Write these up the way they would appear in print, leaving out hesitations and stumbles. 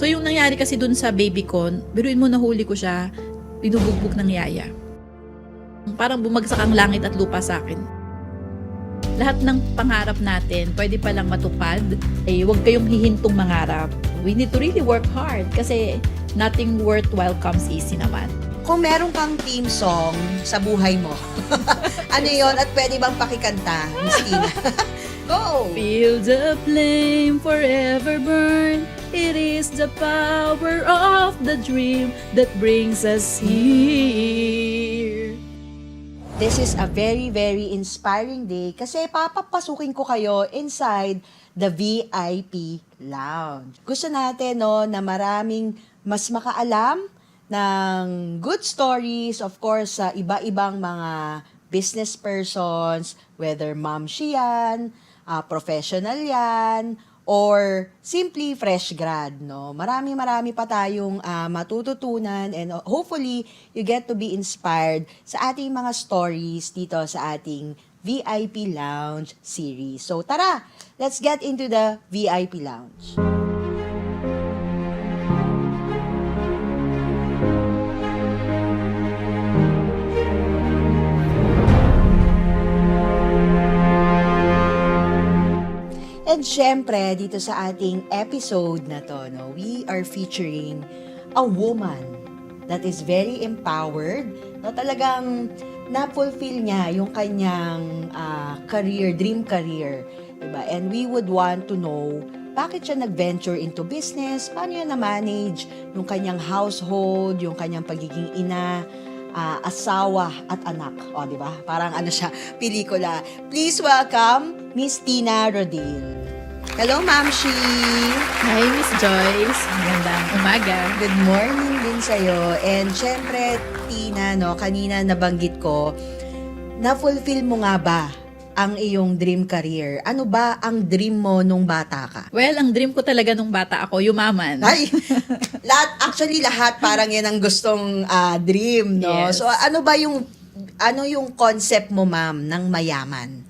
So yung nangyari kasi dun sa baby ko, biruin mo nahuli ko siya, binubugbog ng yaya. Parang bumagsak ang langit at lupa sa akin. Lahat ng pangarap natin, pwede palang matupad. Huwag kayong hihintong mangarap. We need to really work hard kasi nothing worthwhile comes easy naman. Kung meron kang theme song sa buhay mo, ano yon at pwede bang pakikanta, Miss Tina? Go! Feel the flame forever burn. It is the power of the dream that brings us here. This is a very, very inspiring day kasi papapasukin ko kayo inside the VIP Lounge. Gusto natin na maraming mas makaalam ng good stories, of course, sa iba-ibang mga business persons, whether mom siya yan, professional yan, or simply fresh grad, no? Marami pa tayong matututunan and hopefully you get to be inspired sa ating mga stories dito sa ating VIP Lounge series. So tara, let's get into the VIP Lounge. And syempre, dito sa ating episode na to, we are featuring a woman that is very empowered, talagang na-fulfill niya yung kanyang career, dream career. Diba? And we would want to know, bakit siya nag-venture into business? Paano niya na-manage yung kanyang household, yung kanyang pagiging ina, asawa at anak. O, di ba? Parang siya, pelikula. Please welcome Miss Tina Rodil. Hello, Ma'am Shi! Hi, Miss Joyce. Magandang umaga. Good morning din sa'yo. And syempre, Tina, kanina nabanggit ko, na-fulfill mo nga ba ang iyong dream career? Ano ba ang dream mo nung bata ka? Well, ang dream ko talaga nung bata ako, yumaman. Ay, lahat parang yan ang gustong dream, no? Yes. So, ano yung concept mo, ma'am, ng mayaman?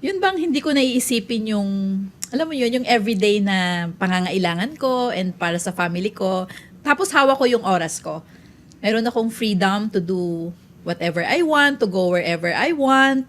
Yun bang hindi ko naiisipin yung, alam mo yun, yung everyday na pangangailangan ko and para sa family ko. Tapos hawak ko yung oras ko. Meron akong freedom to do whatever I want, to go wherever I want,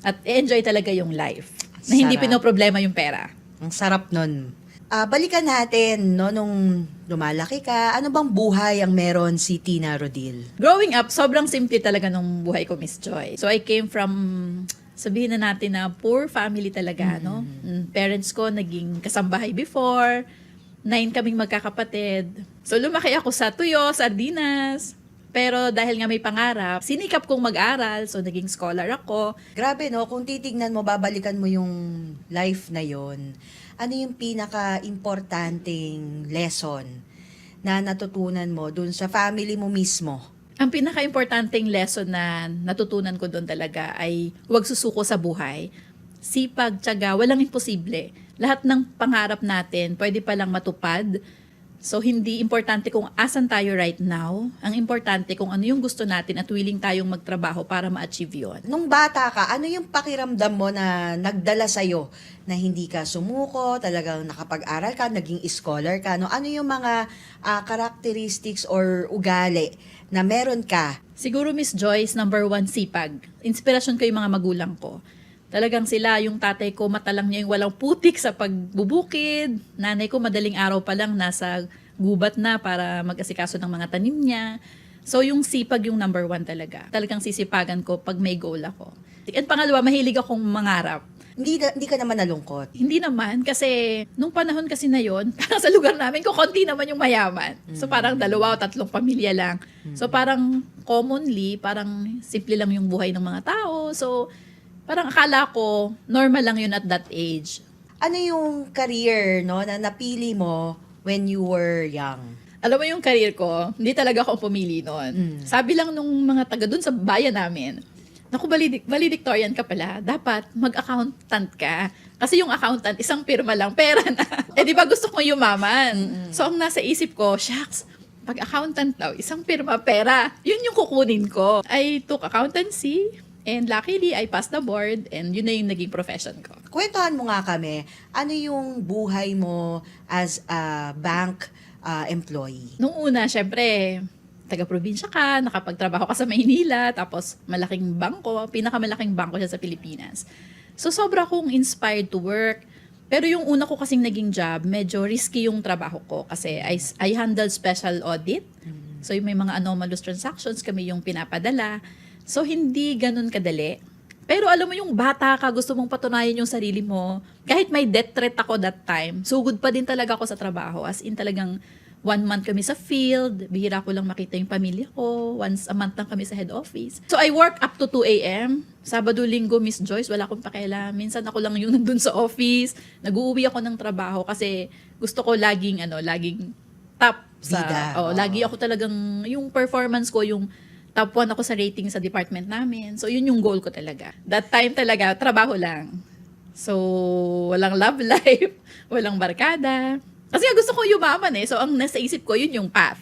at enjoy talaga yung life. Na hindi Sarap. pinoproblema yung pera. Ang sarap nun. Balikan natin, nung lumalaki ka, ano bang buhay ang meron si Tina Rodil? Growing up, sobrang simple talaga nung buhay ko, Miss Joy. So I came from, sabihin na natin na poor family talaga, no? Parents ko naging kasambahay before, 9 kaming magkakapatid. So lumaki ako sa tuyo, sardinas. Pero dahil nga may pangarap, sinikap kong mag-aral, so naging scholar ako. Grabe, kung titignan mo, babalikan mo yung life na yon. Ano yung pinaka-importanting lesson na natutunan mo dun sa family mo mismo? Ang pinaka-importanting lesson na natutunan ko doon talaga ay huwag susuko sa buhay. Sipag, tiyaga, walang imposible. Lahat ng pangarap natin pwede palang matupad. So, hindi importante kung asan tayo right now. Ang importante kung ano yung gusto natin at willing tayong magtrabaho para ma-achieve yun. Nung bata ka, ano yung pakiramdam mo na nagdala sa'yo na hindi ka sumuko, talagang nakapag-aral ka, naging scholar ka? Ano yung mga characteristics or ugali na meron ka? Siguro, Miss Joyce, number 1, sipag. Inspirasyon ko yung mga magulang ko. Talagang sila, yung tatay ko, matalang niya yung walang putik sa pagbubukid. Nanay ko, madaling araw pa lang, nasa gubat na para mag-asikaso ng mga tanim niya. So, yung sipag yung number 1 talaga. Talagang sisipagan ko pag may goal ako. At pangalawa, mahilig akong mangarap. Hindi ka naman nalungkot. Hindi naman, kasi nung panahon kasi na yon, parang sa lugar namin, kukunti naman yung mayaman. So, parang 2 o 3 pamilya lang. So, parang commonly, parang simple lang yung buhay ng mga tao. So, parang akala ko, normal lang yun at that age. Ano yung career na napili mo when you were young? Alam mo yung career ko, hindi talaga ako pumili noon. Sabi lang nung mga taga dun sa bayan namin, naku, valedictorian ka pala, dapat mag-accountant ka. Kasi yung accountant, isang pirma lang, pera na. Di ba gusto kong yumaman? So ang nasa isip ko, shucks, pag accountant daw, isang pirma, pera. Yun yung kukunin ko. I took accountancy, and luckily, I passed the board, and yun na yung naging profession ko. Kwentuhan mo nga kami, ano yung buhay mo as a bank employee? Nung una, syempre, taga-probinsya ka, nakapagtrabaho ka sa Maynila, tapos malaking bangko, pinakamalaking bangko siya sa Pilipinas. So, sobra akong inspired to work. Pero yung una ko kasing naging job, medyo risky yung trabaho ko kasi I handle special audit. So, yung may mga anomalous transactions, kami yung pinapadala. So, hindi ganun kadali. Pero alam mo yung bata ka, gusto mong patunayan yung sarili mo. Kahit may death threat ako that time, sugod pa din talaga ako sa trabaho. As in talagang 1 month kami sa field, bihira ko lang makita yung pamilya ko, once a month lang kami sa head office. So I work up to 2 a.m. Sabado, Linggo, Miss Joyce, wala akong pakialam. Minsan ako lang yung nandun sa office, nag-uuwi ako ng trabaho kasi gusto ko laging top sa, Bida. lagi ako talagang, yung performance ko, yung top 1 ako sa rating sa department namin. So, yun yung goal ko talaga. That time talaga, trabaho lang. So, walang love life, walang barkada. Kasi nga gusto ko yumaman eh. So, ang nasa isip ko, yun yung path.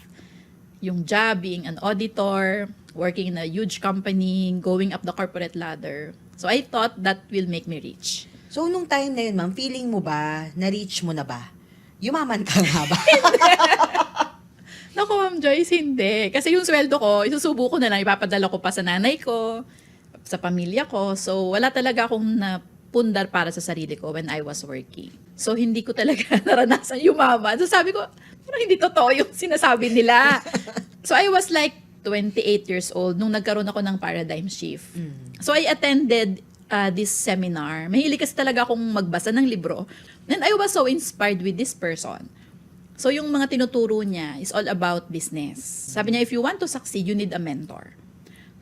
Yung job, being an auditor, working in a huge company, going up the corporate ladder. So, I thought that will make me rich. So, nung time na yun, ma'am, feeling mo ba, na-reach mo na ba? Yumaman ka nga ba? Naku, Ma'am Joyce, hindi. Kasi yung sweldo ko, isusubo ko na lang, ipapadala ko pa sa nanay ko, sa pamilya ko. So, wala talaga akong napundar para sa sarili ko when I was working. So, hindi ko talaga naranasan yumaman. So, sabi ko, parang hindi totoo yung sinasabi nila. So, I was like 28 years old nung nagkaroon ako ng paradigm shift. So, I attended this seminar. Mahilig kasi talaga akong magbasa ng libro. And I was so inspired with this person. So, yung mga tinuturo niya is all about business. Sabi niya, if you want to succeed, you need a mentor.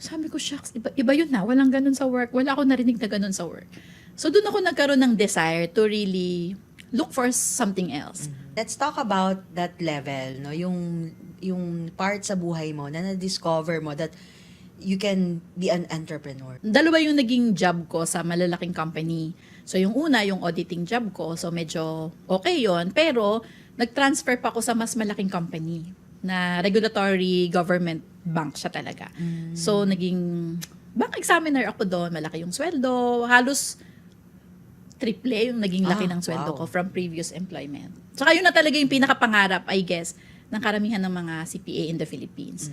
Sabi ko, shucks, iba yun na. Walang ganun sa work. Wala ako narinig na ganun sa work. So, doon ako nagkaroon ng desire to really look for something else. Let's talk about that level, no? Yung part sa buhay mo na na-discover mo that you can be an entrepreneur. Dalawa yung naging job ko sa malalaking company. So, yung una, yung auditing job ko. So, medyo okay yon. Pero, nag-transfer pa ako sa mas malaking company na regulatory government bank siya talaga. So, naging bank examiner ako doon. Malaki yung sweldo. Halos triple yung naging laki ng sweldo ko from previous employment. Saka yun na talaga yung pinakapangarap, I guess, ng karamihan ng mga CPA in the Philippines.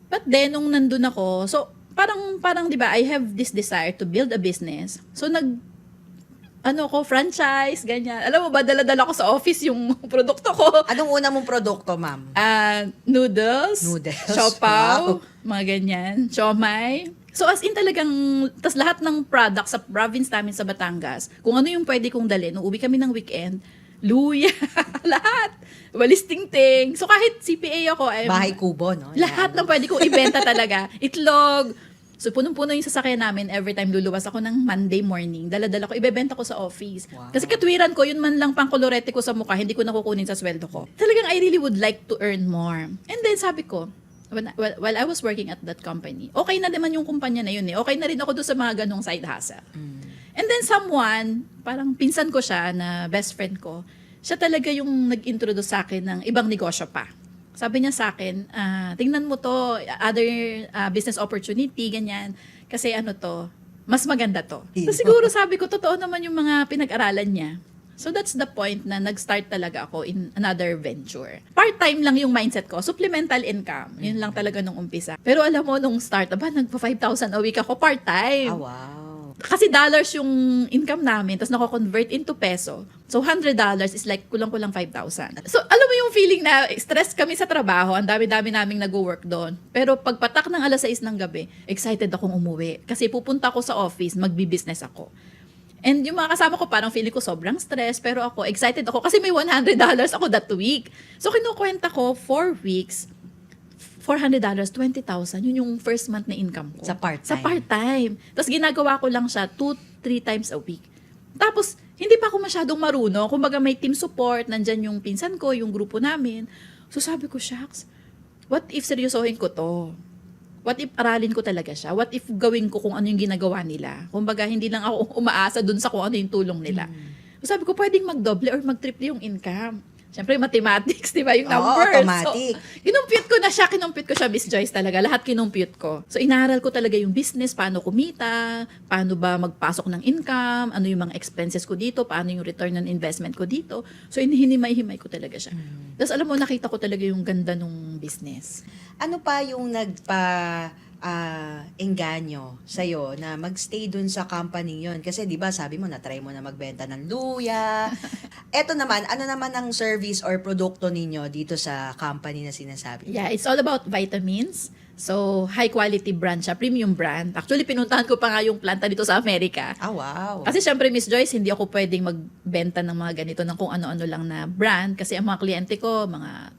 But then, nung nandun ako, so, parang, di ba, I have this desire to build a business. So, franchise, ganyan. Alam mo ba, dala-dala ko sa office yung produkto ko. Anong una mong produkto, ma'am? Noodles, siopaw, Wow. mga ganyan, siomay. So as in talagang, tas lahat ng products sa province namin sa Batangas, kung ano yung pwede kong dalhin, nung uwi kami ng weekend, luya, lahat. Walis ting-ting. So kahit CPA ako, Bahay kubo, no? lahat ng pwede kong ibenta talaga. Itlog. So, punong-puno yung sasakyan namin every time luluwas ako ng Monday morning. Dala-dala ko, ibebenta ko sa office. Wow. Kasi katwiran ko, yun man lang pang kolorete ko sa mukha, hindi ko nakukunin sa sweldo ko. Talagang I really would like to earn more. And then sabi ko, while I was working at that company, okay na naman yung kumpanya na yun eh. Okay na rin ako doon sa mga ganong side hustle. And then someone, parang pinsan ko siya na best friend ko, siya talaga yung nag-introduce sa akin ng ibang negosyo pa. Sabi niya sa akin, tingnan mo to, other business opportunity, ganyan. Kasi mas maganda to. So siguro sabi ko, totoo naman yung mga pinag-aralan niya. So that's the point na nag-start talaga ako in another venture. Part-time lang yung mindset ko, supplemental income. Yun lang talaga nung umpisa. Pero alam mo, nung start, nagpa 5,000 a week ako part-time. Wow. Kasi dollars yung income namin, tapos nako-convert into peso. So, $100 is like kulang-kulang 5,000. So, alam mo yung feeling na stress kami sa trabaho, ang dami-dami naming nag-work doon. Pero pagpatak ng 6:00 ng gabi, excited akong umuwi. Kasi pupunta ako sa office, magbi-business ako. And yung mga kasama ko, parang feeling ko sobrang stress, pero ako, excited ako kasi may $100 ako that week. So, kinukwenta ko, 4 weeks, $400, 20,000, yun yung first month na income ko. Sa part-time. Sa part-time. Tapos ginagawa ko lang siya 2-3 times a week. Tapos, hindi pa ako masyadong marunong. Kumbaga may team support, nandyan yung pinsan ko, yung grupo namin. So sabi ko, shucks, what if seryosohin ko to? What if aralin ko talaga siya? What if gawin ko kung ano yung ginagawa nila? Kumbaga, hindi lang ako umaasa dun sa kung ano yung tulong nila. So sabi ko, pwedeng magdoble or magtriple yung income. Siyempre, mathematics, di ba? Yung Oo, numbers. automatic. So, kinumpute ko na siya, Miss Joyce talaga. Lahat kinumpute ko. So, inaral ko talaga yung business, paano kumita, paano ba magpasok ng income, ano yung mga expenses ko dito, paano yung return on investment ko dito. So, hinimay-himay ko talaga siya. Tapos, alam mo, nakita ko talaga yung ganda nung business. Ano pa yung engganyo sa'yo na magstay dun sa company yon? Kasi di ba sabi mo, na-try mo na magbenta ng luya. Eto naman, ano naman ang service or produkto ninyo dito sa company na sinasabi? Yeah, it's all about vitamins. So, high quality brand siya, premium brand. Actually, pinuntahan ko pa nga yung planta dito sa Amerika. Ah, wow. Kasi syempre, Miss Joyce, hindi ako pwedeng magbenta ng mga ganito ng kung ano-ano lang na brand. Kasi ang mga kliyente ko, mga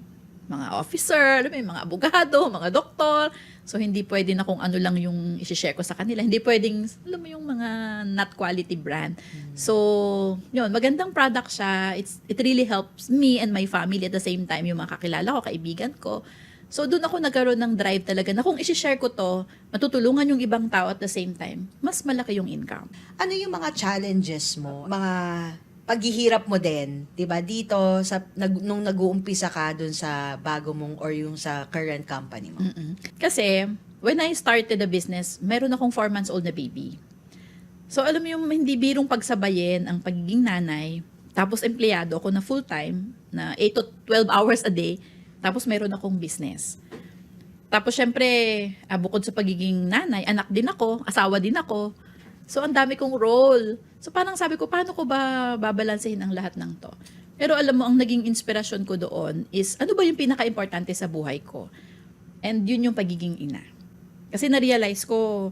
officer, alam mo, yung mga abogado, mga doktor. So, hindi pwede na kung ano lang yung isi-share ko sa kanila. Hindi pwedeng, alam mo, yung mga not quality brand. So, yun, magandang product siya. It really helps me and my family at the same time, yung mga kakilala ko, kaibigan ko. So, doon ako nagkaroon ng drive talaga na kung isi-share ko to, matutulungan yung ibang tao at the same time, mas malaki yung income. Ano yung mga challenges mo? Mga paghihirap mo din, 'di ba? Dito nung nag-uumpisa ka dun sa bago mong or yung sa current company mo. Kasi, when I started the business, meron akong 4 months old na baby. So, alam mo yung hindi birong pagsabayin ang pagiging nanay, tapos empleyado ako na full-time, na 8 to 12 hours a day, tapos meron akong business. Tapos, syempre, bukod sa pagiging nanay, anak din ako, asawa din ako. So, ang dami kong role. So, parang sabi ko, paano ko ba babalansehin ang lahat ng to? Pero alam mo, ang naging inspirasyon ko doon is, ano ba yung pinaka-importante sa buhay ko? And yun yung pagiging ina. Kasi na-realize ko,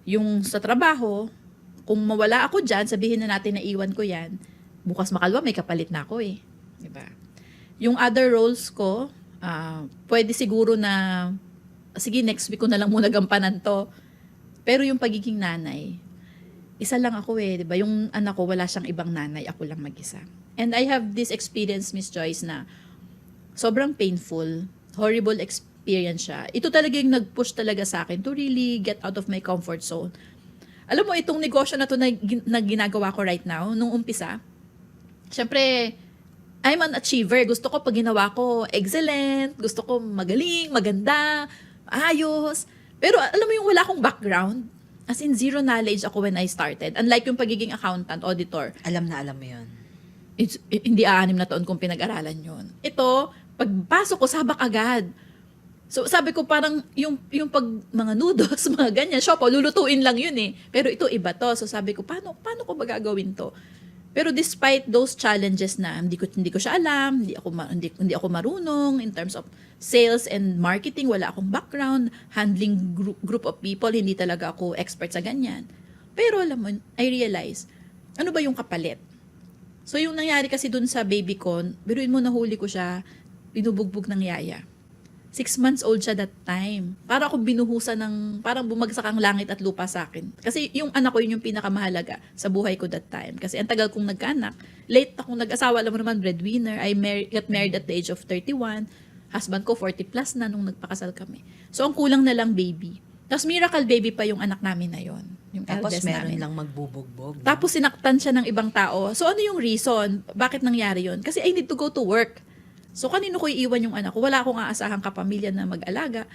yung sa trabaho, kung mawala ako dyan, sabihin na natin na iwan ko yan, bukas makalwa, may kapalit na ako eh. Diba? Yung other roles ko, pwede siguro na, sige, next week ko na lang muna gampanan to. Pero yung pagiging nanay, isa lang ako eh, di ba? Yung anak ko, wala siyang ibang nanay, ako lang mag-isa. And I have this experience, Miss Joyce, na sobrang painful, horrible experience siya. Ito talaga yung nag-push talaga sa akin to really get out of my comfort zone. Alam mo, itong negosyo na to na ginagawa ko right now, nung umpisa, syempre, I'm an achiever. Gusto ko pag ginawa ko, excellent. Gusto ko magaling, maganda, ayos. Pero alam mo yung wala akong background, as in, zero knowledge ako when I started. Unlike yung pagiging accountant, auditor. Alam mo yun. Hindi 6 na taon kong pinag-aralan yun. Ito, pagpasok ko, sabak agad. So, sabi ko parang yung pag mga noodles, mga ganyan, siopaw, lulutuin lang yun eh. Pero ito, iba to. So, sabi ko, paano ko ba gagawin to? Pero despite those challenges na hindi ko siya alam, hindi ako marunong in terms of sales and marketing, wala akong background, handling group of people, hindi talaga ako expert sa ganyan. Pero alam mo, I realize, ano ba yung kapalit? So yung nangyari kasi dun sa baby ko, biruin mo, nahuli ko siya, binubugbog ng yaya. 6 months old siya that time. Para ako binuhusan ng, parang bumagsak ang langit at lupa sa akin. Kasi yung anak ko, yun yung pinakamahalaga sa buhay ko that time. Kasi ang tagal kong nagkaanak. Late akong nag-asawa, alam mo naman, breadwinner. I got married at the age of 31. Husband ko, 40 plus na nung nagpakasal kami. So, ang kulang na lang baby. Tapos, miracle baby pa yung anak namin na yon, yung Tapos eldest meron namin. lang magbubugbog. No? Tapos, sinaktan siya ng ibang tao. So, ano yung reason? Bakit nangyari yon? Kasi I need to go to work. So, kanino ko iiwan yung anak ko? Wala akong aasahang kapamilya na mag-alaga.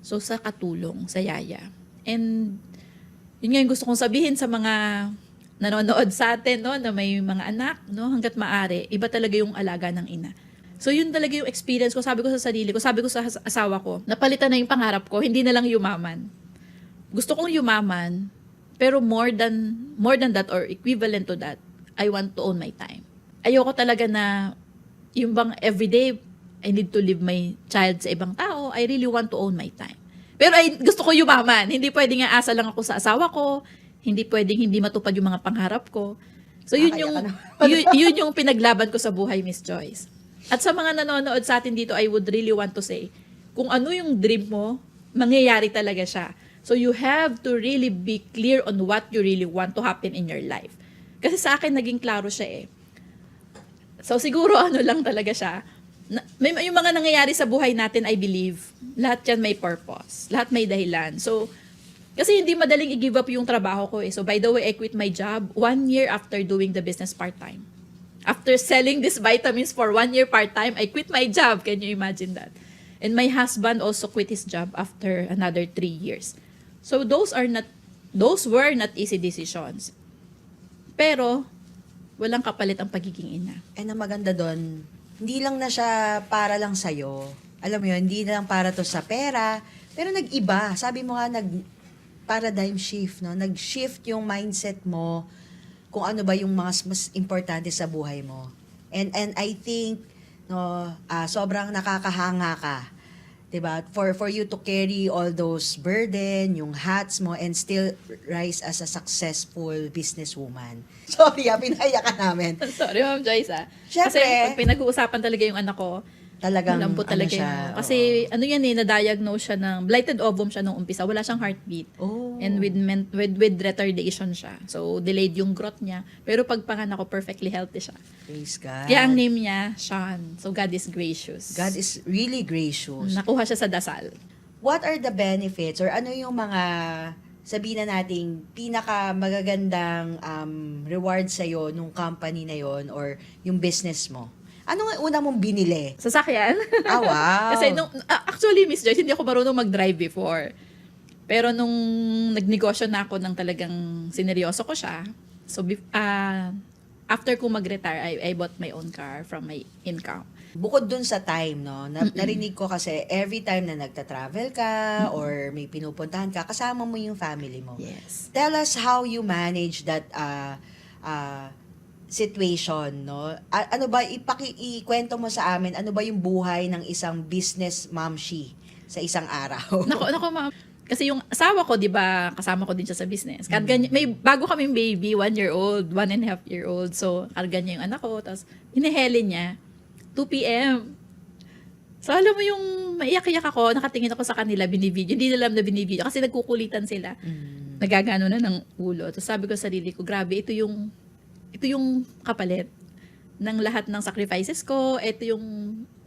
So, sa katulong, sa yaya. And, yun nga yung gusto kong sabihin sa mga nanonood sa atin, no, na may mga anak, no, hanggat maaari, iba talaga yung alaga ng ina. So, yun talaga yung experience ko. Sabi ko sa sarili ko, sabi ko sa asawa ko, napalitan na yung pangarap ko, hindi na lang yumaman. Gusto kong yumaman, pero more than that or equivalent to that, I want to own my time. Ayoko talaga na yung bang everyday, I need to leave my child sa ibang tao, I really want to own my time. Pero gusto ko yumaman. Hindi pwedeng asa lang ako sa asawa ko, hindi pwedeng hindi matupad yung mga pangarap ko. So yun yun yung pinaglaban ko sa buhay, Miss Joyce. At sa mga nanonood sa atin dito, I would really want to say, kung ano yung dream mo, mangyayari talaga siya. So you have to really be clear on what you really want to happen in your life. Kasi sa akin, naging klaro siya eh. So, siguro lang talaga siya. Yung mga nangyayari sa buhay natin, I believe, lahat yan may purpose. Lahat may dahilan. So, kasi hindi madaling i-give up yung trabaho ko eh. So, by the way, I quit my job 1 year after doing the business part-time. After selling these vitamins for 1 year part-time, I quit my job. Can you imagine that? And my husband also quit his job after another 3 years. So those were not easy decisions. Pero, walang kapalit ang pagiging ina. And ang maganda doon, hindi lang na siya para lang sa'yo. Alam mo yun, hindi na lang para to sa pera, pero nag-iba. Sabi mo nga, paradigm shift, no? Nag-shift yung mindset mo kung ano ba yung mas importante sa buhay mo. And I think, no, sobrang nakakahanga ka. 'Di ba? For you to carry all those burden, yung hats mo, and still rise as a successful businesswoman. Sorry, pinaiyak ka namin. Sorry, Ma'am Joyce, Syempre. Kasi pag pinag-uusapan talaga yung anak ko, Talagang, malambot talaga siya, yun. Kasi, yan na-diagnose siya ng blighted ovum siya nung umpisa. Wala siyang heartbeat. Oh. And with retardation siya. So, delayed yung growth niya. Pero pag panganak ko, perfectly healthy siya. Praise God. Kaya ang name niya, Sean. So, God is gracious. God is really gracious. Nakuha siya sa dasal. What are the benefits or ano yung mga sabihin na nating pinaka magagandang reward sa'yo nung company na yon or yung business mo? Ano nga una mong binili? Sasakyan. Ah, wow. Kasi actually, Miss Joyce, hindi ako marunong mag-drive before. Pero nung nagnegosyo na ako ng talagang sineryoso ko siya, so after ko mag-retire, I bought my own car from my income. Bukod dun sa time, no, narinig ko kasi every time na nagta-travel ka or may pinupuntahan ka, kasama mo yung family mo. Yes. Tell us how you manage that situation, no? Ano ba, ikwento mo sa amin, ano ba yung buhay ng isang business momshi sa isang araw? Nako, ma'am. Kasi yung asawa ko, di ba, kasama ko din siya sa business. Karga niya, may bago kaming baby, 1-year-old, 1.5-year-old. So, karga niya yung anak ko. Tapos, hiniheli niya, 2 p.m. So, alam mo yung maiyak-iyak ako, nakatingin ako sa kanila, binibidyo. Hindi nila alam na binibidyo kasi nagkukulitan sila. Nagagano na ng ulo. Tapos sabi ko sa sarili ko, grabe, ito yung kapalit ng lahat ng sacrifices ko. Ito yung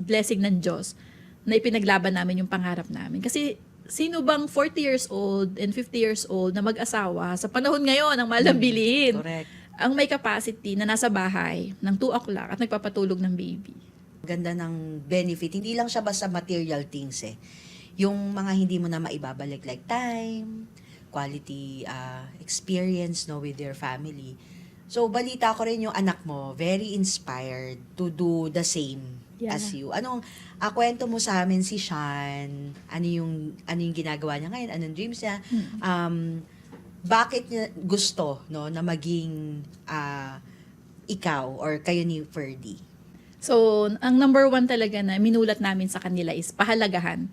blessing ng Diyos na ipinaglaban namin yung pangarap namin. Kasi sino bang 40 years old and 50 years old na mag-asawa sa panahon ngayon ang mahal ng bilihin? Correct. Ang may capacity na nasa bahay ng 2 o'clock at nagpapatulog ng baby. Ganda ng benefit. Hindi lang siya basta material things eh. Yung mga hindi mo na maibabalik like time, quality experience no with your family. So, balita ko rin yung anak mo, very inspired to do the same as you. Anong, kwento mo sa amin si Sean, ano yung ginagawa niya ngayon, anong dreams niya, bakit niya gusto, no, na maging ikaw or kayo ni Ferdy? So, ang number 1 talaga na minulat namin sa kanila is pahalagahan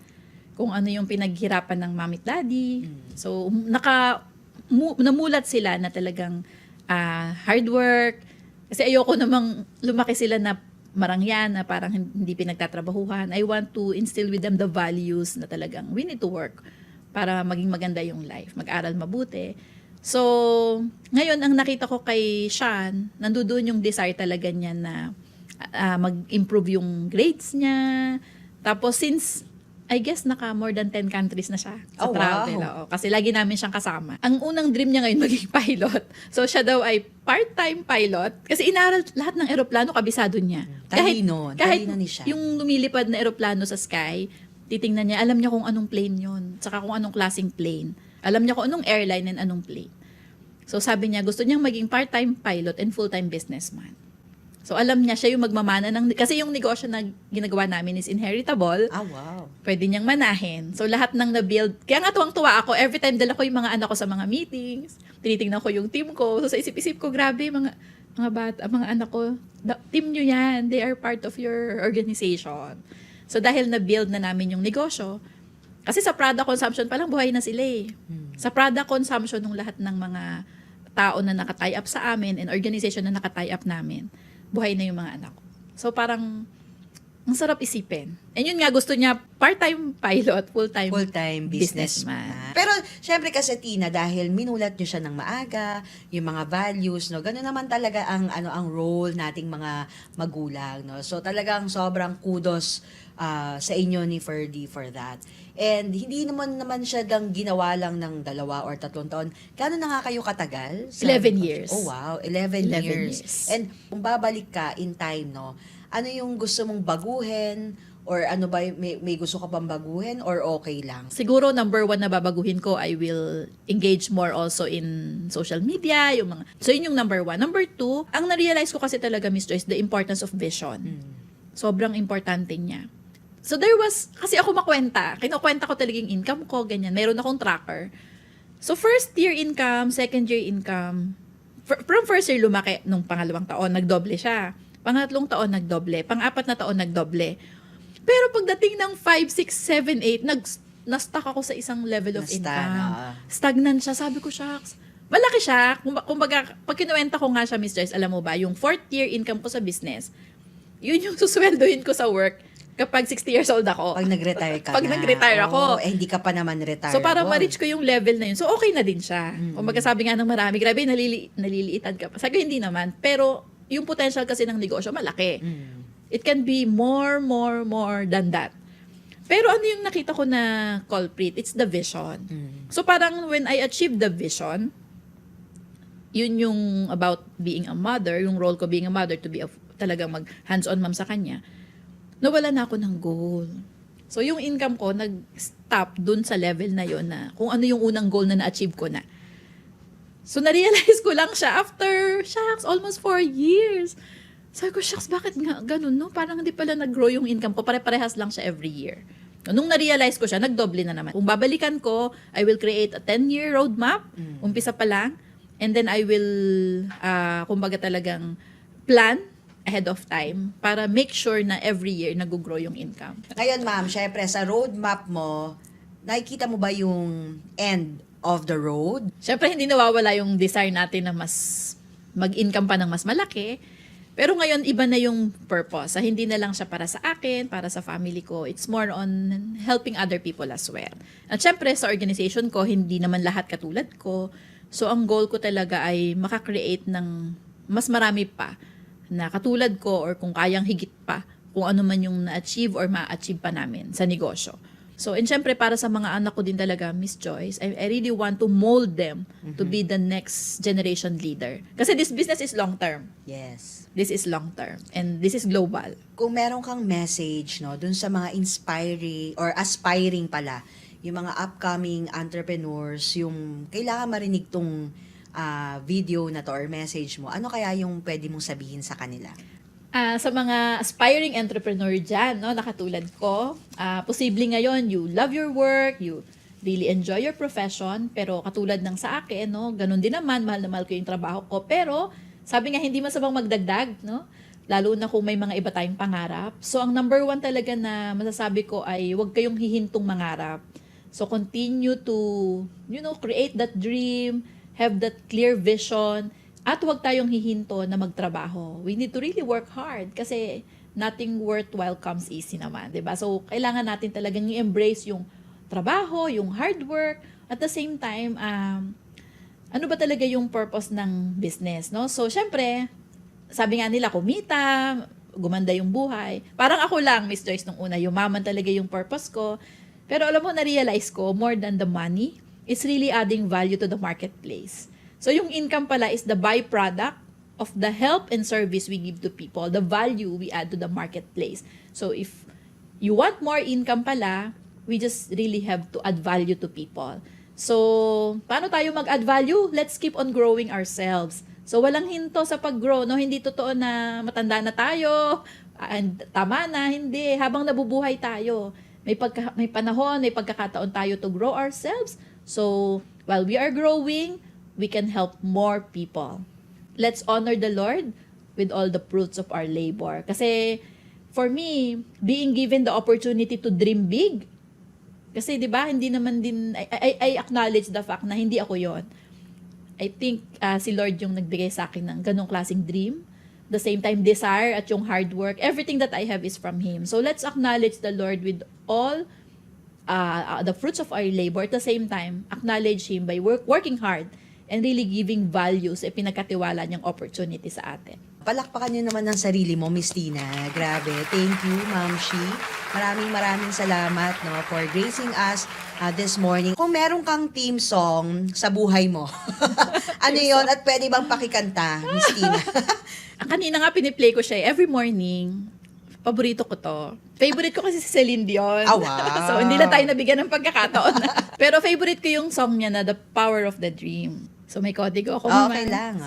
kung ano yung pinaghirapan ng mami at daddy. So, namulat sila na talagang hard work. Kasi ayoko namang lumaki sila na marangyan, na parang hindi pinagtatrabahuhan. I want to instill with them the values na talagang we need to work para maging maganda yung life, mag-aral mabuti. So, ngayon, ang nakita ko kay Sean, nandoon yung desire talaga niya na mag-improve yung grades niya. Tapos, since I guess more than 10 countries na siya sa travel. Wow. Kasi lagi namin siyang kasama. Ang unang dream niya ngayon maging pilot. So siya daw ay part-time pilot kasi inaral lahat ng eroplano, kabisado niya. Talino ni siya. Yung lumilipad na eroplano sa sky, titingnan niya, alam niya kung anong plane yon, saka kung anong klaseng plane. Alam niya kung anong airline and anong plane. So sabi niya, gusto niyang maging part-time pilot and full-time businessman. So, alam niya, siya yung magmamana kasi yung negosyo na ginagawa namin is inheritable. Ah, wow. Pwede niyang manahin. So, lahat ng na-build. Kaya nga tuwang-tuwa ako. Every time dala ko yung mga anak ko sa mga meetings, tinitingnan ko yung team ko. So, sa isip-isip ko, grabe, mga bata, mga anak ko, team nyo yan. They are part of your organization. So, dahil na-build na namin yung negosyo, kasi sa product consumption, palang buhay na sila eh. Sa product consumption ng lahat ng mga tao na nakatie up sa amin and organization na nakatie up namin, buhay na yung mga anak ko. So parang Ang sarap isipin. And yun nga, gusto niya part-time pilot, full-time, Full-time businessman. Pero, syempre kasi, Tina, dahil minulat nyo siya ng maaga, yung mga values, no? Ganun naman talaga ang role nating mga magulang, no? So, talagang sobrang kudos sa inyo ni Ferdy for that. And hindi naman siya ginawa lang ng 2 or 3 taon. Gano'n na nga kayo katagal? 11 years. Oh, wow. 11 years. years. And kung babalik ka in time, no? Ano yung gusto mong baguhin? Or ano ba, may gusto ka bang baguhin? Or okay lang? Siguro number 1 na babaguhin ko, I will engage more also in social media, yung mga. So yun yung number 1. Number 2, ang na-realize ko kasi talaga, Miss Joyce, the importance of vision. Sobrang importante niya. So there was, kasi ako kinukwenta ko talaga yung income ko, ganyan. Meron akong tracker. So first year income, second year income, from first year lumaki, nung pangalawang taon, nagdoble siya. Pangatlong taon, nagdoble. Pang-apat na taon, nagdoble. Pero pagdating ng 5, 6, 7, 8, na-stuck ako sa isang level of income. Stagnant siya. Sabi ko, shucks. Malaki siya. Kumbaga, pag kinuwenta ko nga siya, Miss Joyce, alam mo ba, yung 4th year income ko sa business, yun yung susweldohin ko sa work kapag 60 years old ako. Pag nag-retire ka Pag nag-retire ako. Hindi ka pa naman retire. So, para ma-reach ko yung level na yun. So, okay na din siya. Kumbaga, sabi nga ng marami, grabe, naliliitan ka pa. Sabi ko, hindi naman. Pero, yung potential kasi ng negosyo, malaki. It can be more than that. Pero ano yung nakita ko na culprit? It's the vision. So parang when I achieved the vision, yun yung about being a mother, yung role ko being a mother, to be talagang mag hands-on mom sa kanya, nawala na ako ng goal. So yung income ko, nag-stop dun sa level na yun na kung ano yung unang goal na na-achieve ko na. So, na-realize ko lang siya after, almost 4 years. Sabi ko, bakit nga ganun, no? Parang hindi pala nag-grow yung income ko. Pare-parehas lang siya every year. Nung na-realize ko siya, nagdoble na naman. Kung babalikan ko, I will create a 10-year roadmap. Umpisa pa lang. And then I will, kumbaga talagang plan ahead of time para make sure na every year nag-grow yung income. Ngayon, ma'am, syempre, sa roadmap mo, nakikita mo ba yung end of the road? Siyempre, hindi nawawala yung desire natin na mas mag-income pa ng mas malaki. Pero ngayon, iba na yung purpose. Hindi na lang siya para sa akin, para sa family ko. It's more on helping other people as well. At syempre, sa organization ko, hindi naman lahat katulad ko. So, ang goal ko talaga ay makakreate ng mas marami pa na katulad ko or kung kayang higit pa kung ano man yung na-achieve or ma-achieve pa namin sa negosyo. So, and syempre, para sa mga anak ko din talaga, Miss Joyce, I really want to mold them to be the next generation leader. Kasi this business is long-term. Yes. This is long-term. And this is global. Kung meron kang message, no, dun sa mga inspiring or aspiring pala, yung mga upcoming entrepreneurs, yung kailangan marinig tong video na to or message mo, ano kaya yung pwede mong sabihin sa kanila? Sa mga aspiring entrepreneur dyan, no, nakatulad ko, posible ngayon, you love your work, you really enjoy your profession, pero katulad ng sa akin, no, ganun din naman, mahal na mahal ko yung trabaho ko, pero sabi nga, hindi masabang magdagdag, no? Lalo na kung may mga iba tayong pangarap. So, ang number 1 talaga na masasabi ko ay huwag kayong hihintong mangarap. So, continue to, create that dream, have that clear vision, at huwag tayong hihinto na magtrabaho. We need to really work hard kasi nothing worthwhile comes easy naman, 'di ba? So, kailangan natin talagang i-embrace yung trabaho, yung hard work, at the same time, ano ba talaga yung purpose ng business, no? So, syempre, sabi nga nila, kumita, gumanda yung buhay. Parang ako lang, Miss Joyce, nung una, yumaman talaga yung purpose ko. Pero alam mo, na-realize ko, more than the money, it's really adding value to the marketplace. So, yung income pala is the byproduct of the help and service we give to people, the value we add to the marketplace. So, if you want more income pala, we just really have to add value to people. So, paano tayo mag-add value? Let's keep on growing ourselves. So, walang hinto sa pag-grow, no? Hindi totoo na matanda na tayo, and tama na, hindi. Habang nabubuhay tayo, may panahon, may pagkakataon tayo to grow ourselves. So, while we are growing, we can help more people. Let's honor the Lord with all the fruits of our labor. Kasi, for me, being given the opportunity to dream big, kasi 'di ba, hindi naman din I acknowledge the fact na hindi ako 'yon. I think si Lord yung nagbigay sa akin ng ganong klaseng dream the same time desire at yung hard work, everything that I have is from Him. So let's acknowledge the Lord with all the fruits of our labor. At the same time, acknowledge Him by working hard and really giving value sa pinagkatiwala niyang opportunity sa atin. Palakpakan niyo naman ng sarili mo, Miss Tina. Grabe. Thank you, Ma'am Shi. Maraming salamat for gracing us this morning. Kung meron kang theme song sa buhay mo, ano yon at pwede bang pakikanta, Miss Tina? Kanina nga piniplay ko siya every morning. Paborito ko to. Favorite ko kasi si Celine Dion. Ah, wow. So, hindi na tayo nabigyan ng pagkakataon. Pero favorite ko yung song niya na The Power of the Dream. So, may kodigo ako. Okay lang.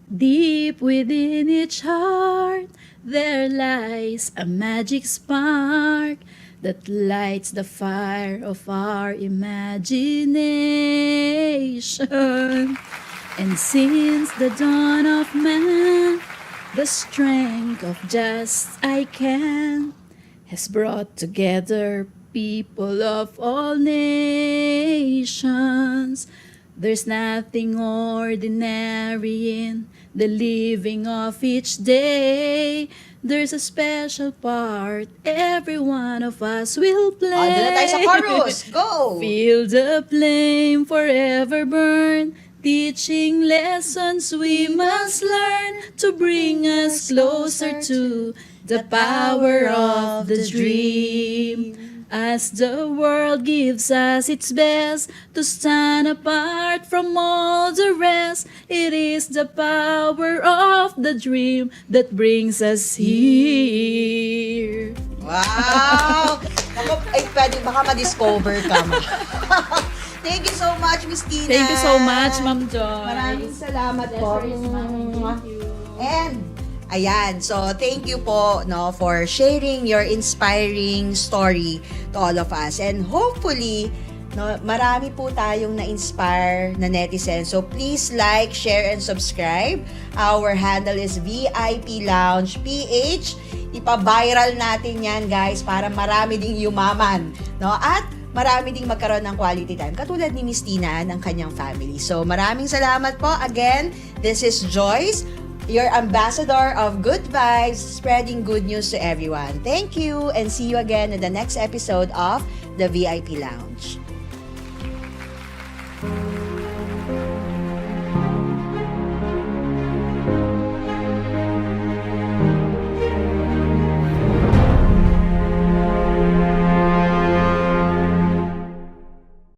Deep within each heart, there lies a magic spark that lights the fire of our imagination. And since the dawn of man, the strength of just I can has brought together people of all nations. There's nothing ordinary in the living of each day. There's a special part every one of us will play. Doon na tayo sa chorus. Go! Feel the flame forever burn, teaching lessons we must learn to bring us closer to the power of the dream. As the world gives us its best to stand apart from all the rest, it is the power of the dream that brings us here. Wow! Ako, pwede baka ma-discover ka mo. Thank you so much, Miss Tina. Thank you so much, Ma'am Joy. Maraming salamat po. Pleasure is mine. Thank you. And, ayan, so thank you po for sharing your inspiring story to all of us. And hopefully, marami po tayong na-inspire na netizens. So please like, share, and subscribe. Our handle is VIP Lounge PH. Ipa-viral natin yan, guys, para marami ding yumaman. At marami ding magkaroon ng quality time. Katulad ni Miss Tina ng kanyang family. So maraming salamat po. Again, this is Joyce, your ambassador of good vibes, spreading good news to everyone. Thank you, and see you again in the next episode of the VIP Lounge.